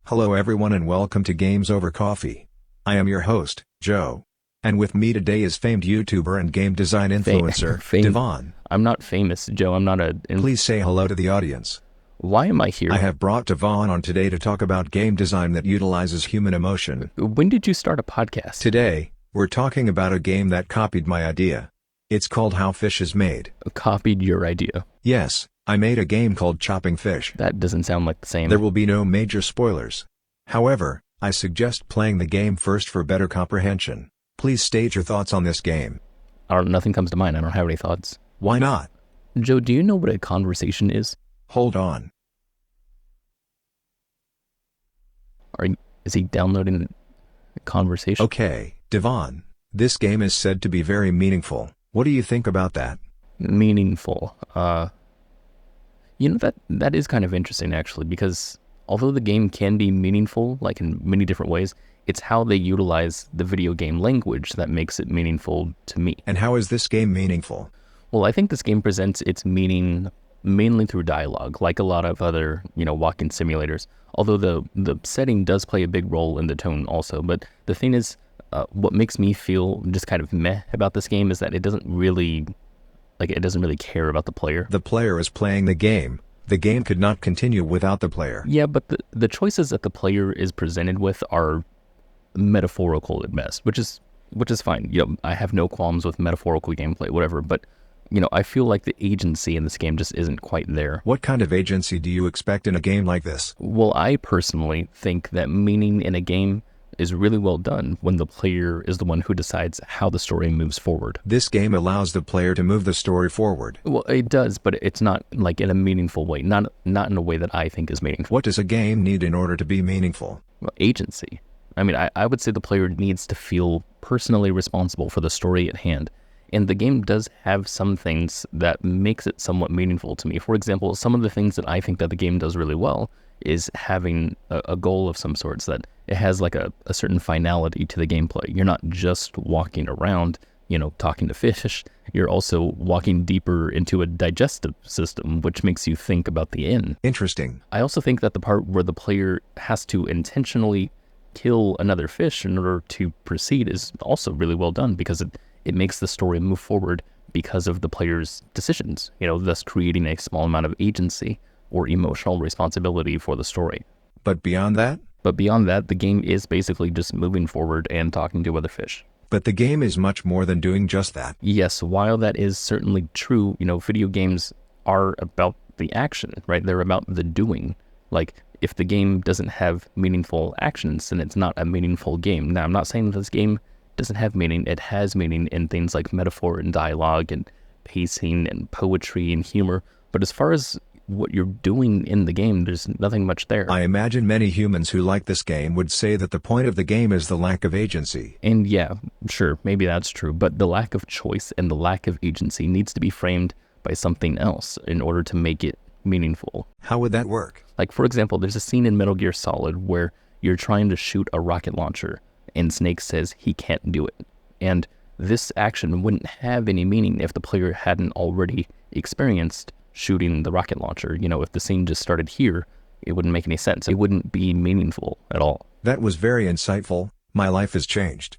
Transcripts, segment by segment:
Hello everyone and welcome to Games Over Coffee. I am your host, Joe. And with me today is famed YouTuber and game design influencer, Devon. I'm not famous, Joe. I'm not a... Please say hello to the audience. Why am I here? I have brought Devon on today to talk about game design that utilizes human emotion. When did you start a podcast? Today, we're talking about a game that copied my idea. It's called How Fish is Made. Copied your idea? Yes, I made a game called Chopping Fish. That doesn't sound like the same. There will be no major spoilers. However, I suggest playing the game first for better comprehension. Please state your thoughts on this game. Nothing comes to mind. I don't have any thoughts. Why not? Joe, do you know what a conversation is? Hold on. Is he downloading a conversation? Okay, Devon. This game is said to be very meaningful. What do you think about that? Meaningful. That is kind of interesting actually, because although the game can be meaningful, like in many different ways, it's how they utilize the video game language that makes it meaningful to me. And how is this game meaningful? Well, I think this game presents its meaning mainly through dialogue, like a lot of other, walking simulators. Although the setting does play a big role in the tone also. But the thing is, what makes me feel just kind of meh about this game is that it doesn't really care about the player. The player is playing the game. The game could not continue without the player. Yeah, but the choices that the player is presented with are metaphorical at best, which is fine. I have no qualms with metaphorical gameplay, whatever, but I feel like the agency in this game just isn't quite there. What kind of agency do you expect in a game like this? Well, I personally think that meaning in a game is really well done when the player is the one who decides how the story moves forward. This game allows the player to move the story forward. Well, it does, but it's not like in a meaningful way, not in a way that I think is meaningful. What does a game need in order to be meaningful? Well, agency. I mean, I would say the player needs to feel personally responsible for the story at hand. And the game does have some things that makes it somewhat meaningful to me. For example, some of the things that I think that the game does really well is having a goal of some sorts, that it has like a certain finality to the gameplay. You're not just walking around, talking to fish. You're also walking deeper into a digestive system, which makes you think about the end. Interesting. I also think that the part where the player has to intentionally kill another fish in order to proceed is also really well done, because it makes the story move forward because of the player's decisions, thus creating a small amount of agency or emotional responsibility for the story. But beyond that? But beyond that, the game is basically just moving forward and talking to other fish. But the game is much more than doing just that. Yes, while that is certainly true, video games are about the action, right? They're about the doing. Like, if the game doesn't have meaningful actions, then it's not a meaningful game. Now, I'm not saying that this game doesn't have meaning. It has meaning in things like metaphor and dialogue and pacing and poetry and humor. But as far as what you're doing in the game, there's nothing much there. I imagine many humans who like this game would say that the point of the game is the lack of agency. And yeah, sure, maybe that's true. But the lack of choice and the lack of agency needs to be framed by something else in order to make it meaningful. How would that work? Like, for example, there's a scene in Metal Gear Solid where you're trying to shoot a rocket launcher and Snake says he can't do it. And this action wouldn't have any meaning if the player hadn't already experienced shooting the rocket launcher. If the scene just started here, it wouldn't make any sense. It wouldn't be meaningful at all. That was very insightful. My life has changed.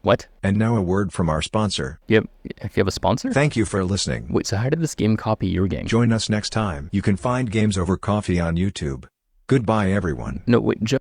What? And now a word from our sponsor. If you have a sponsor? Thank you for listening. Wait, so how did this game copy your game? Join us next time. You can find Games Over Coffee on YouTube. Goodbye, everyone. No, wait, Joe.